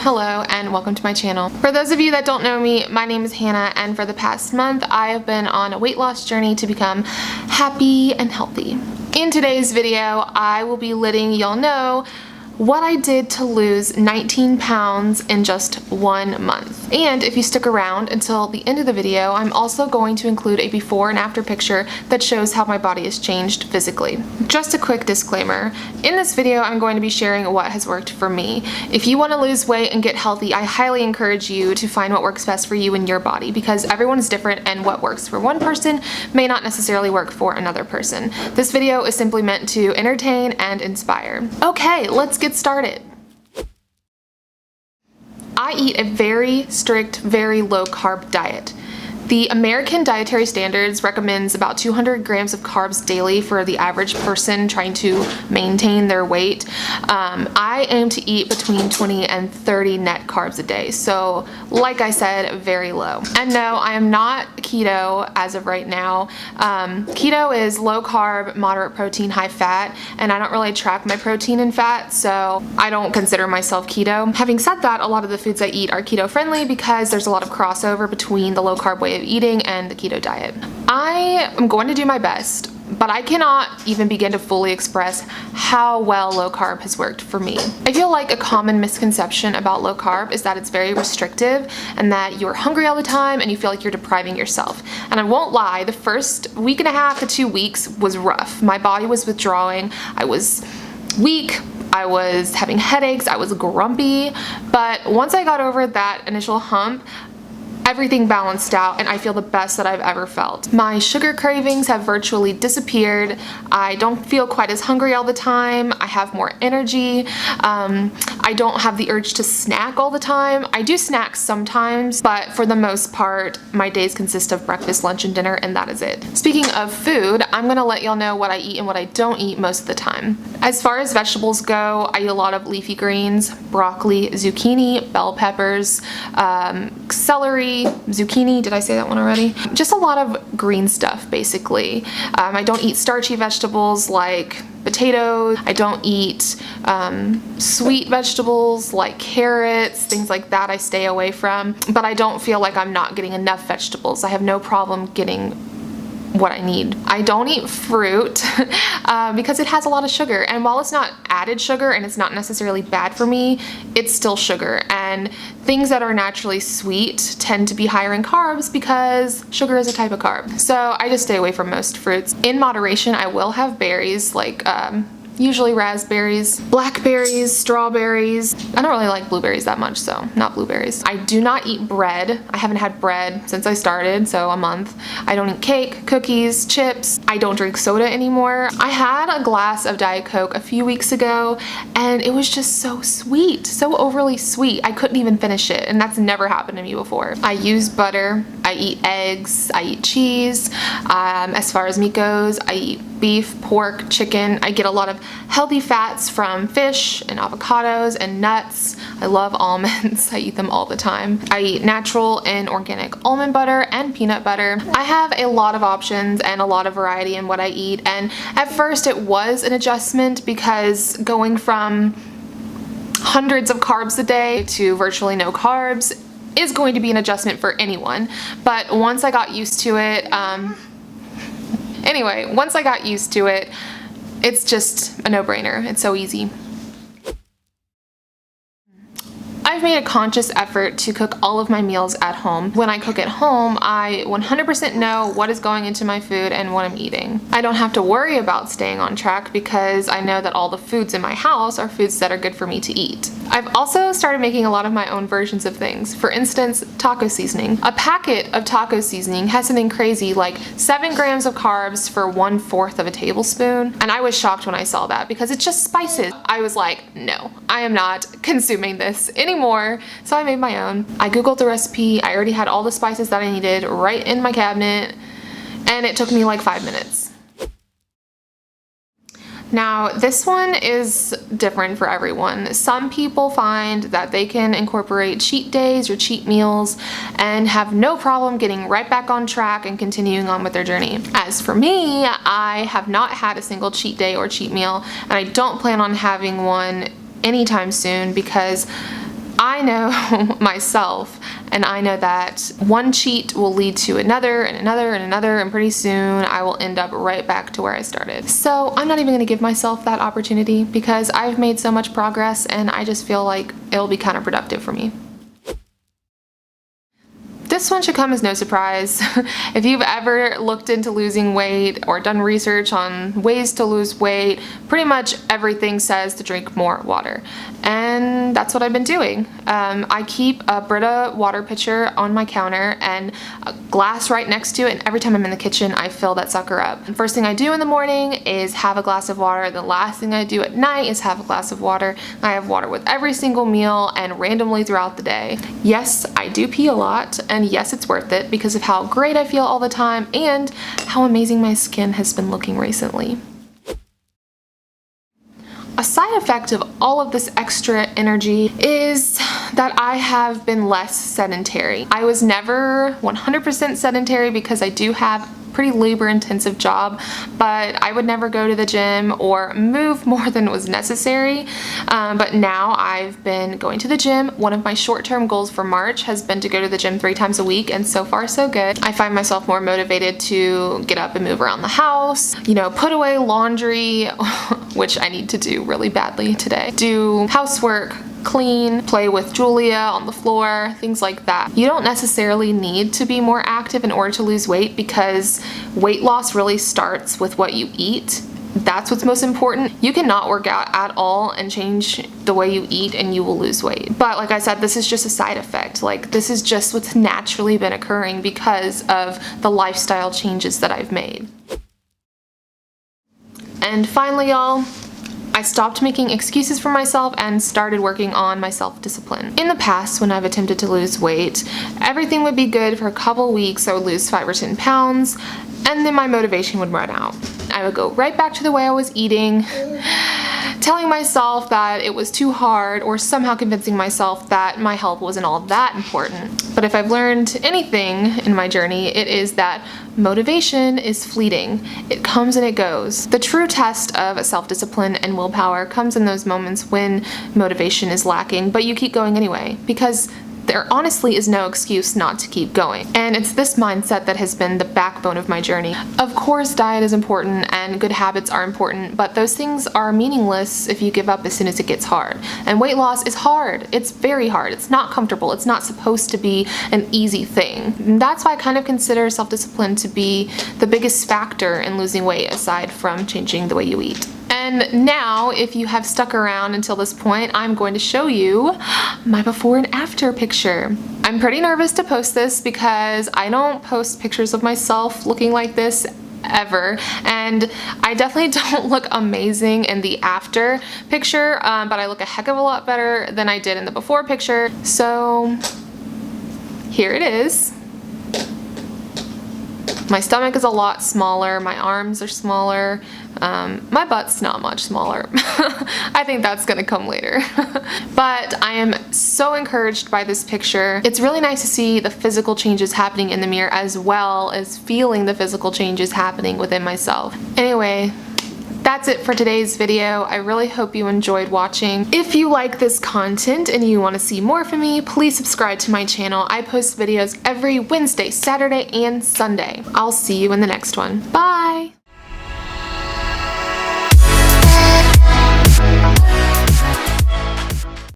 Hello and welcome to my channel. For those of you that don't know me, my name is Hannah, and for the past month I have been on a weight loss journey to become happy and healthy. In today's video, I will be letting y'all know what I did to lose 19 pounds in just 1 month. And if you stick around until the end of the video, I'm also going to include a before and after picture that shows how my body has changed physically. Just a quick disclaimer, in this video I'm going to be sharing what has worked for me. If you want to lose weight and get healthy, I highly encourage you to find what works best for you and your body, because everyone is different and what works for one person may not necessarily work for another person. This video is simply meant to entertain and inspire. Okay, let's get started. I eat a very strict, very low carb diet. The American Dietary Standards recommends about 200 grams of carbs daily for the average person trying to maintain their weight. I aim to eat between 20 and 30 net carbs a day. So like I said, very low. And no, I am not keto as of right now. Keto is low carb, moderate protein, high fat, and I don't really track my protein and fat, so I don't consider myself keto. Having said that, a lot of the foods I eat are keto friendly because there's a lot of crossover between the low carb way of eating and the keto diet. I am going to do my best, but I cannot even begin to fully express how well low carb has worked for me. I feel like a common misconception about low carb is that it's very restrictive and that you're hungry all the time and you feel like you're depriving yourself. And I won't lie, the first week and a half to 2 weeks was rough. My body was withdrawing, I was weak, I was having headaches, I was grumpy, but once I got over that initial hump, everything balanced out and I feel the best that I've ever felt. My sugar cravings have virtually disappeared. I don't feel quite as hungry all the time. I have more energy. I don't have the urge to snack all the time. I do snack sometimes, but for the most part, my days consist of breakfast, lunch, and dinner, and that is it. Speaking of food, I'm gonna let y'all know what I eat and what I don't eat most of the time. As far as vegetables go, I eat a lot of leafy greens, broccoli, zucchini, bell peppers, celery, zucchini, did I say that one already? Just a lot of green stuff, basically. I don't eat starchy vegetables like potatoes. I don't eat sweet vegetables like carrots, things like that I stay away from. But I don't feel like I'm not getting enough vegetables. I have no problem getting what I need. I don't eat fruit because it has a lot of sugar, and while it's not added sugar and it's not necessarily bad for me, it's still sugar, and things that are naturally sweet tend to be higher in carbs because sugar is a type of carb. So I just stay away from most fruits. In moderation, I will have berries like usually raspberries, blackberries, strawberries. I don't really like blueberries that much, so not blueberries. I do not eat bread. I haven't had bread since I started, so a month. I don't eat cake, cookies, chips. I don't drink soda anymore. I had a glass of Diet Coke a few weeks ago, and it was just so sweet, so overly sweet. I couldn't even finish it, and that's never happened to me before. I use butter, I eat eggs, I eat cheese. As far as meat goes, I eat beef, pork, chicken. I get a lot of healthy fats from fish and avocados and nuts. I love almonds. I eat them all the time. I eat natural and organic almond butter and peanut butter. I have a lot of options and a lot of variety in what I eat, and at first it was an adjustment because going from hundreds of carbs a day to virtually no carbs is going to be an adjustment for anyone. But once I got used to it, once I got used to it, it's just a no-brainer. It's so easy. I've made a conscious effort to cook all of my meals at home. When I cook at home, I 100% know what is going into my food and what I'm eating. I don't have to worry about staying on track because I know that all the foods in my house are foods that are good for me to eat. I've also started making a lot of my own versions of things. For instance, taco seasoning. A packet of taco seasoning has something crazy like 7 grams of carbs for 1/4 of a tablespoon, and I was shocked when I saw that because it's just spices. I was like, no, I am not consuming this anymore, so I made my own. I googled the recipe, I already had all the spices that I needed right in my cabinet, and it took me like 5 minutes. Now, this one is different for everyone. Some people find that they can incorporate cheat days or cheat meals and have no problem getting right back on track and continuing on with their journey. As for me, I have not had a single cheat day or cheat meal, and I don't plan on having one anytime soon because I know myself, and I know that one cheat will lead to another and another and another, and pretty soon I will end up right back to where I started. So I'm not even gonna give myself that opportunity because I've made so much progress and I just feel like it'll be counterproductive for me. This one should come as no surprise. If you've ever looked into losing weight or done research on ways to lose weight, pretty much everything says to drink more water. And that's what I've been doing. I keep a Brita water pitcher on my counter and a glass right next to it, and every time I'm in the kitchen I fill that sucker up. The first thing I do in the morning is have a glass of water. The last thing I do at night is have a glass of water. I have water with every single meal and randomly throughout the day. Yes, I do pee a lot, and yes, it's worth it because of how great I feel all the time and how amazing my skin has been looking recently. A side effect of all of this extra energy is that I have been less sedentary. I was never 100% sedentary because I do have pretty labor-intensive job, but I would never go to the gym or move more than was necessary. But now I've been going to the gym. One of my short-term goals for March has been to go to the gym 3 times a week, and so far so good. I find myself more motivated to get up and move around the house, you know, put away laundry, which I need to do really badly today, do housework, clean, play with Julia on the floor, things like that. You don't necessarily need to be more active in order to lose weight because weight loss really starts with what you eat. That's what's most important. You cannot work out at all and change the way you eat and you will lose weight. But like I said, this is just a side effect. Like, this is just what's naturally been occurring because of the lifestyle changes that I've made. And finally, y'all, I stopped making excuses for myself and started working on my self-discipline. In the past, when I've attempted to lose weight, everything would be good for a couple weeks. I would lose 5 or 10 pounds, and then my motivation would run out. I would go right back to the way I was eating, telling myself that it was too hard, or somehow convincing myself that my health wasn't all that important. But if I've learned anything in my journey, it is that motivation is fleeting. It comes and it goes. The true test of self-discipline and willpower comes in those moments when motivation is lacking, but you keep going anyway, because there honestly is no excuse not to keep going. And it's this mindset that has been the backbone of my journey. Of course, diet is important and good habits are important, but those things are meaningless if you give up as soon as it gets hard. And weight loss is hard. It's very hard. It's not comfortable. It's not supposed to be an easy thing. And that's why I kind of consider self-discipline to be the biggest factor in losing weight aside from changing the way you eat. And now, if you have stuck around until this point, I'm going to show you my before and after picture. I'm pretty nervous to post this because I don't post pictures of myself looking like this ever, and I definitely don't look amazing in the after picture, but I look a heck of a lot better than I did in the before picture. So here it is. My stomach is a lot smaller, my arms are smaller, my butt's not much smaller. I think that's gonna come later. But I am so encouraged by this picture. It's really nice to see the physical changes happening in the mirror as well as feeling the physical changes happening within myself. Anyway, that's it for today's video. I really hope you enjoyed watching. If you like this content and you want to see more from me, please subscribe to my channel. I post videos every Wednesday, Saturday, and Sunday. I'll see you in the next one. Bye!